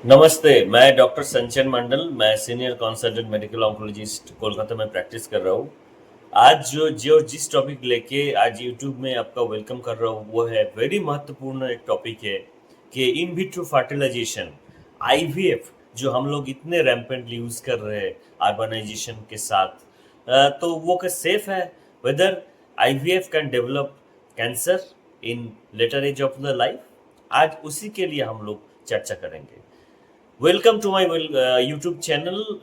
नमस्ते। मैं डॉक्टर संचन मंडल। मैं senior consultant medical oncologist Kolkata में प्रैक्टिस कर रहा हूँ। आज जो जो जिस टॉपिक लेके आज यूट्यूब में आपका वेलकम कर रहा हूँ वो है वेरी महत्वपूर्ण एक टॉपिक है कि इन विट्रो फर्टिलाइजेशन आईवीएफ जो हम लोग इतने रैम्पेंटली यूज कर रहे हैं अर्बनाइजेशन के साथ, तो वो क्या सेफ है? Whether IVF can develop cancer in later age of the life. आज उसी के लिए हम लोग चर्चा करेंगे। Welcome to my YouTube channel.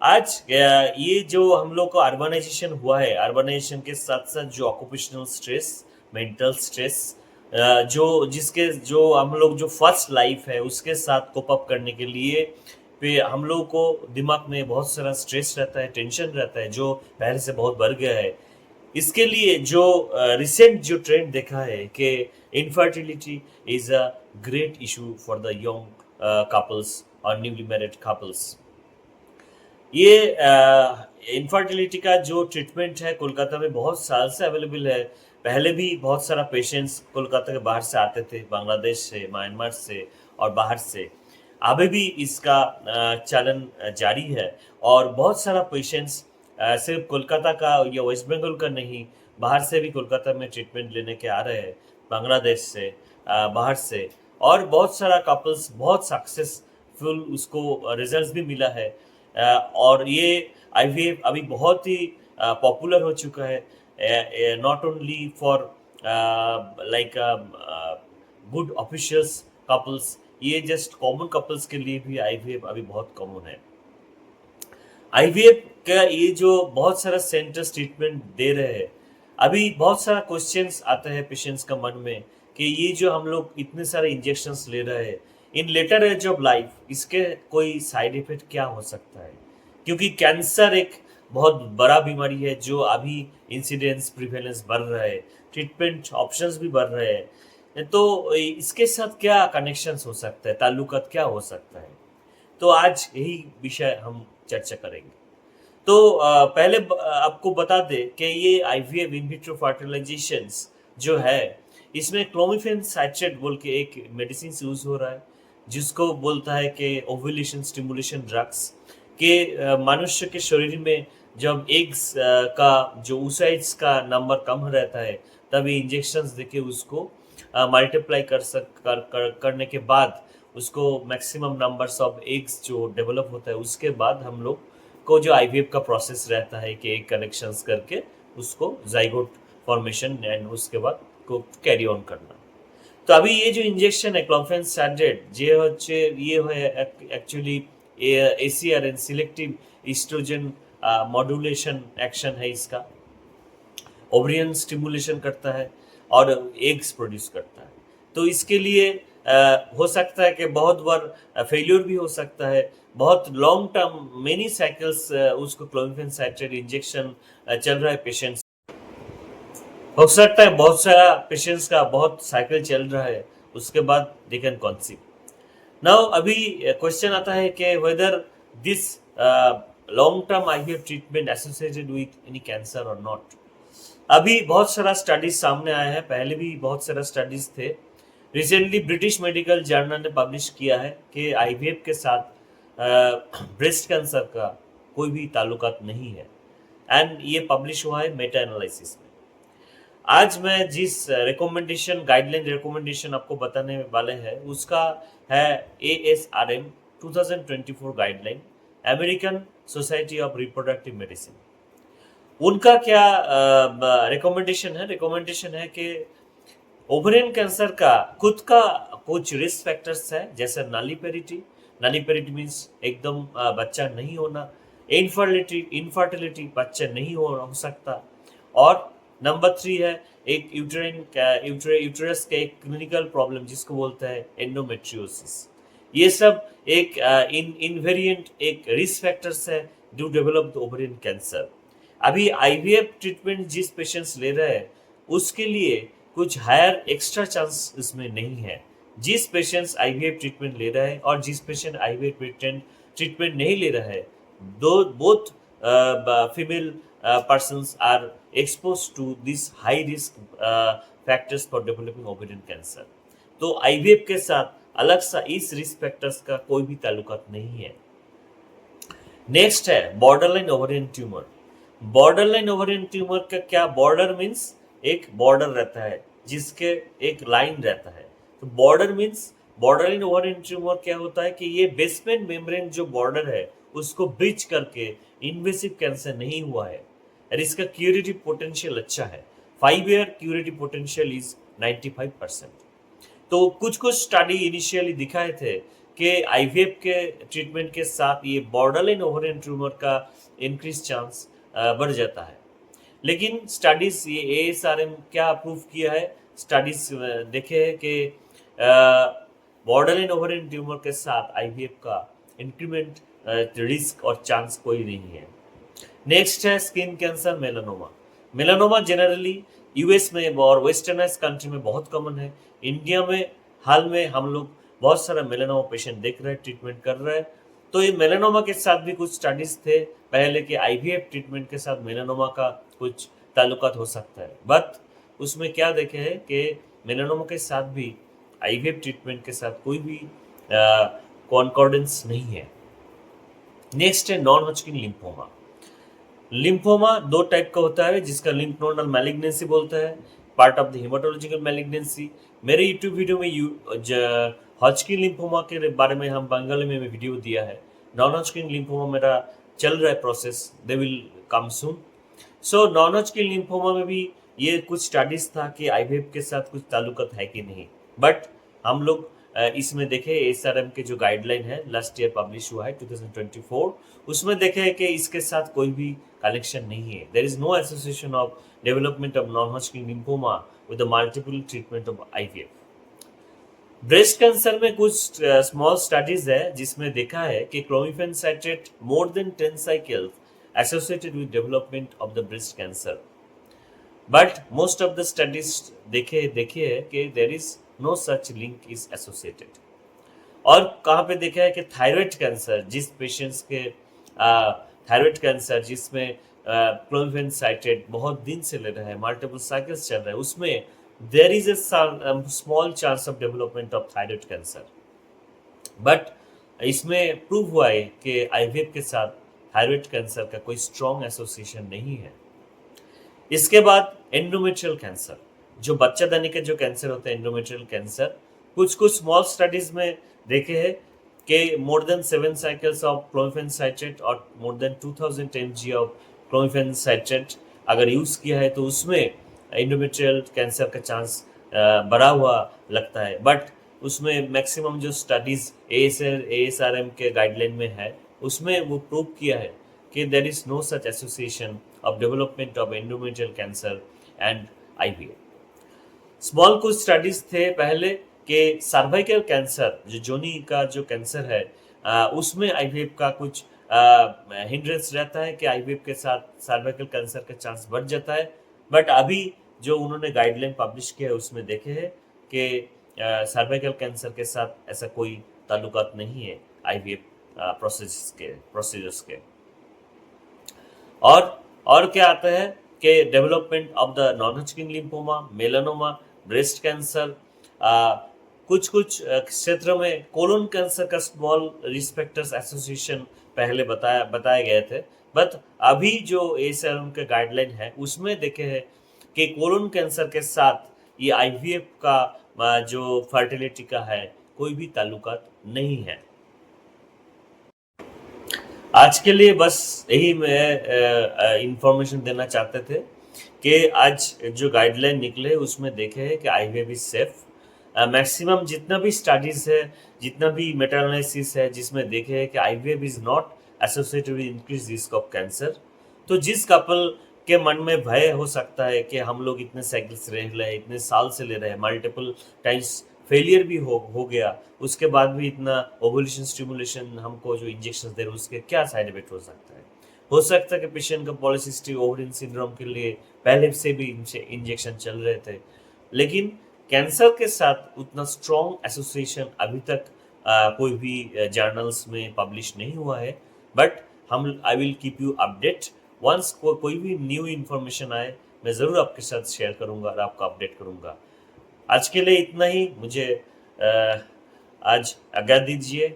आज ये जो हम लोग को अर्बनाइजेशन हुआ है, अर्बनाइजेशन के साथ साथ जो ऑक्यूपेशनल स्ट्रेस, मेंटल स्ट्रेस, जो जिसके जो हम लोग जो फर्स्ट लाइफ है उसके साथ कोप अप करने के लिए पे हम लोगों को दिमाग में बहुत सारा स्ट्रेस रहता है, टेंशन रहता है जो पहले से बहुत बढ़ गया है। इसके लिए जो रिसेंट जो ट्रेंड देखा है कि infertility is a great issue for the young couples और न्यूली मैरिड कपल्स। ये इनफर्टिलिटी का जो ट्रीटमेंट है कोलकाता में बहुत साल से अवेलेबल है। पहले भी बहुत सारा पेशेंट्स कोलकाता के बाहर से आते थे, बांग्लादेश से, म्यांमार से और बाहर से। अभी भी इसका चलन जारी है और बहुत सारा पेशेंट्स सिर्फ कोलकाता का या वेस्ट बंगाल का नहीं, बाहर से भी कोलकाता में ट्रीटमेंट लेने के आ रहे हैं, बांग्लादेश से, बाहर से। और बहुत सारा कपल्स बहुत सक्सेसफुल उसको रिजल्ट्स भी मिला है। और ये आईवीएफ अभी बहुत ही पॉपुलर हो चुका है, not only for like good officials couples, ये जस्ट कॉमन कपल्स के लिए भी आईवीएफ अभी बहुत कॉमन है। आईवीएफ का ये जो बहुत सारा सेंटर्स ट्रीटमेंट दे रहे हैं, अभी बहुत सारा क्वेश्चंस आता है पेशेंट्स का मन में कि ये जो हम लोग इतने सारे इंजेक्शंस ले रहे हैं इन लेटर एज ऑफ लाइफ, इसके कोई साइड इफेक्ट क्या हो सकता है? क्योंकि कैंसर एक बहुत बड़ा बीमारी है जो अभी इंसिडेंस प्रिवेलेंस बढ़ रहा है, ट्रीटमेंट ऑप्शंस भी बढ़ रहे हैं, तो इसके साथ क्या कनेक्शंस हो सकता है, ताल्लुकात क्या हो सकता है? तो आज यही विषय हम चर्चा करेंगे। तो पहले आपको बता दें कि ये आईवीएफ इन विट्रो फर्टिलाइजेशंस जो है, इसमें क्लोमिफेन साइट्रेट बोल के एक मेडिसिन यूज हो रहा है, जिसको बोलता है कि ओव्यूलेशन स्टिमुलेशन ड्रग्स के मनुष्य के शरीर में जब एग्स का जो oocytes का नंबर कम रहता है, तब ये इंजेक्शंस देके उसको मल्टीप्लाई करने के बाद उसको मैक्सिमम नंबर्स ऑफ एग्स जो डेवलप होता है, उसके बाद हम लोग को जो आईवीएफ का प्रोसेस रहता है कि एग कनेक्शंस करके उसको जाइगोट फॉर्मेशन एंड उसके बाद को कैरी ऑन करना। तो अभी ये जो इंजेक्शन है क्लोफेनस्टैटिन, ये है actually ACRN selective estrogen modulation action है इसका। ओवरियन स्टिमुलेशन करता है और एग्स प्रोड्यूस करता है। तो इसके लिए हो सकता है कि बहुत बार फेल्योर भी हो सकता है, बहुत लॉन्ग टर्म मेनी साइकिल्स उसको क्लोमिफेन इंजेक्शन चल रहा है पेशेंट्स। हो सकता है बहुत सारा पेशेंट्स का बहुत साइकिल चल रहा है, उसके बाद दे कैन कॉन्सीव। नाउ अभी क्वेश्चन आता है कि whether this long term IVF treatment associated with any cancer और नॉट। अभी बहुत सारा स्टडीज सामने आया है, पहले भी बहुत सारा स्टडीज थे। रिसेंटली ब्रिटिश मेडिकल जर्नल ने पब्लिश किया है कि आईवीएफ के साथ ब्रेस्ट कैंसर का कोई भी ताल्लुकात नहीं है, एंड ये पब्लिश हुआ है मेटा एनालिसिस में। आज मैं जिस रिकमेंडेशन गाइडलाइन रिकमेंडेशन आपको बताने वाले हैं उसका है ASRM 2024 guideline, American society of reproductive medicine. उनका क्या रिकमेंडेशन है? रिकमेंडेशन है कि ओवरियन कैंसर का खुद का कुछ रिस्क फैक्टर्स है, जैसे नालीपेरिटी मीन्स एकदम बच्चा नहीं होना, इनफर्टिलिटी बच्चा नहीं हो सकता, और नंबर 3 है एक यूटेरस का एक क्लिनिकल प्रॉब्लम जिसको बोलते हैं एंडोमेट्रियोसिस। ये सब एक इनवेरिएंट एक रिस्क फैक्टर्स है do develop the ovarian cancer. अभी आईवीएफ ट्रीटमेंट जिस पेशेंट्स ले रहे हैं उसके लिए कुछ हायर एक्स्ट्रा चांस इसमें नहीं है। जिस पेशेंट्स आईवीएफ ट्रीटमेंट ले रहे हैं और जिस पेशेंट आईवीएफ ट्रीटमेंट नहीं ले रहा है, दो both female persons are exposed to these high risk factors for developing ovarian cancer। तो आईवीएफ के साथ अलग सा इस रिस्क फैक्टर्स का कोई भी ताल्लुकात नहीं है। नेक्स्ट है borderline ovarian tumour. Borderline ovarian tumour का क्या, बॉर्डर मीन्स एक बॉर्डर रहता है जिसके एक लाइन रहता है। तो border means borderline ovarian tumour क्या होता है कि ये बेसमेंट मेम्ब्रेन जो बॉर्डर है उसको ब्रीच करके इन्वेसिव कैंसर नहीं हुआ है और इसका क्यूरेटिव पोटेंशियल अच्छा है। 5 ईयर क्यूरेटिव पोटेंशियल इज 95%। तो कुछ कुछ स्टडी इनिशियली दिखाए थे कि आईवीएफ के ट्रीटमेंट के साथ ये बॉर्डरलाइन ओवरियन ट्यूमर का इंक्रीज चांस बढ़ जाता है। लेकिन स्टडीज ये एएसआरएम क्या प्रूव किया है, स्टडीज देखे है कि बॉर्डरलाइन ओवरियन ट्यूमर के साथ आईवीएफ का इंक्रीमेंट रिस्क और चांस कोई नहीं है। नेक्स्ट है skin cancer melanoma. Melanoma generally US में और वेस्टर्नाइज कंट्री में बहुत कॉमन है। इंडिया में हाल में हम लोग बहुत सारा मेलानोमा पेशेंट देख रहे हैं, ट्रीटमेंट कर रहे हैं। तो ये मेलानोमा के साथ भी कुछ स्टडीज थे पहले के आईवीएफ ट्रीटमेंट के साथ मेलानोमा का कुछ ताल्लुकात हो सकता है, बट उसमें क्या देखे है कि मेलानोमा के साथ भी आईवीएफ ट्रीटमेंट के साथ कोई भी कॉन्कॉर्डेंस नहीं है। नेक्स्ट है नॉन हॉजकिन लिम्फोमा। लिम्फोमा दो टाइप का होता है जिसका लिम्फ नोडल मैलिग्नेंसी बोलता है, part of the haematological malignancy. मेरे यूट्यूब वीडियो में हॉजकिन लिम्फोमा के बारे में हम बंगाली में वीडियो दिया है। नॉन हॉजकिन लिम्फोमा मेरा चल रहा है process, they will come soon. So non Hodgkin lymphoma में भी ये कुछ स्टडीज था कि आईवीएफ के साथ कुछ ताल्लुकात है कि नहीं, बट हम लोग इसमें देखे एएसआरएम के जो गाइडलाइन है लास्ट ईयर पब्लिश हुआ है 2024, उसमें देखे कि इसके साथ कोई भी कनेक्शन नहीं है। There is no association of development of non Hodgkin lymphoma with the multiple treatment of IVF. Breast cancer में कुछ स्मॉल स्टडीज है जिसमें देखा है कि clomiphene citrate more than 10 cycles associated with development of the breast cancer, but most of the studies देखे है कि there is no such link is associated. और कहाँ पे देखा है कि थायराइड कैंसर, जिस पेशेंट्स के थायराइड कैंसर जिसमें क्लोमिफेन साइट्रेट बहुत दिन से ले रहे हैं, मल्टीपल साइकिल्स चल रहे हैं, उसमें there is a small chance of development of thyroid cancer. But इसमें प्रूव हुआ है कि आईवीएफ के साथ थायराइड कैंसर का कोई स्ट्रॉन्ग एसोसिएशन नहीं है। इसके बाद एंडोमेट्रियल कैंसर, जो बच्चादानी के जो कैंसर होते हैं एंडोमेट्रियल कैंसर, कुछ स्मॉल स्टडीज में देखे हैं कि more than 7 cycles of clomiphene citrate और more than 2000 mg of clomiphene citrate अगर यूज किया है तो उसमें एंडोमेट्रियल कैंसर का चांस बढ़ा हुआ लगता है। बट उसमें मैक्सिमम जो स्टडीज एएसआरएम के गाइडलाइन में है उसमें वो प्रूव किया है कि there is no such association of development of endometrial cancer and IVF. Small कुछ स्टडीज थे पहले कि सर्वाइकल कैंसर, जो जोनी का जो कैंसर है, उसमें आईवीएफ का कुछ हिंड्रेंस रहता है कि आईवीएफ के साथ सर्वाइकल कैंसर का चांस बढ़ जाता है। बट अभी जो उन्होंने गाइडलाइन पब्लिश किया है उसमें देखे हैं कि सर्वाइकल कैंसर के साथ ऐसा कोई ताल्लुकात नहीं है आईवीएफ प्रोसीजर्स के। और क्या आता है कि development of the non Hodgkin lymphoma, melanoma, breast cancer, कुछ क्षेत्रों में कोलोन कैंसर का स्मॉल रिस्क फैक्टर्स एसोसिएशन पहले बताए गए थे। बट अभी जो एएसआरएम के गाइडलाइन है उसमें देखे हैं कि कोलोन कैंसर के साथ ये आईवीएफ का जो फर्टिलिटी का है कोई भी ताल्लुकात नहीं है। आज के लिए बस यही मैं इंफॉर्मेशन देना चाहते थे कि आज जो गाइडलाइन निकले उसमें देखे है कि आईवीएफ इज सेफ। मैक्सिमम जितना भी स्टडीज है, जितना भी मेटा एनालिसिस है जिसमें देखे है कि IVF is not associated with increase risk of cancer. तो जिस कपल के मन में भय हो सकता है कि हम लोग इतने साइकिल्स रह रहे हैं, इतने साल से ले रहे हैं, मल्टीपल टाइम्स फेलियर भी हो गया, उसके बाद भी इतना ओवुलेशन स्टिमुलेशन हमको जो इंजेक्शन दे रहे हैं उसके क्या साइड इफेक्ट हो सकता है। हो सकता है कि पेशेंट का पॉलीसिस्टिक ओवरियन सिंड्रोम के लिए पहले से भी इंजेक्शन चल रहे थे, लेकिन कैंसर के साथ उतना स्ट्रॉन्ग एसोसिएशन अभी तक कोई भी जर्नल्स में पब्लिश नहीं हुआ है। But I will keep you update once कोई भी न्यू इन्फॉर्मेशन आए, मैं ज़रूर आपके साथ शेयर करूंगा और आपको अपडेट करूंगा। आज के लिए इतना ही। मुझे आज आज्ञा दीजिए।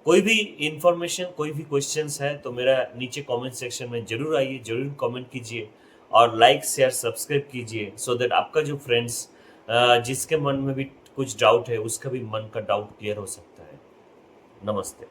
कोई भी इंफॉर्मेशन, कोई भी क्वेश्चंस है तो मेरा नीचे कमेंट सेक्शन में जरूर आइए, जरूर कमेंट कीजिए और लाइक शेयर सब्सक्राइब कीजिए, सो दैट आपका जो फ्रेंड्स जिसके मन में भी कुछ डाउट है उसका भी मन का डाउट क्लियर हो सकता है। नमस्ते।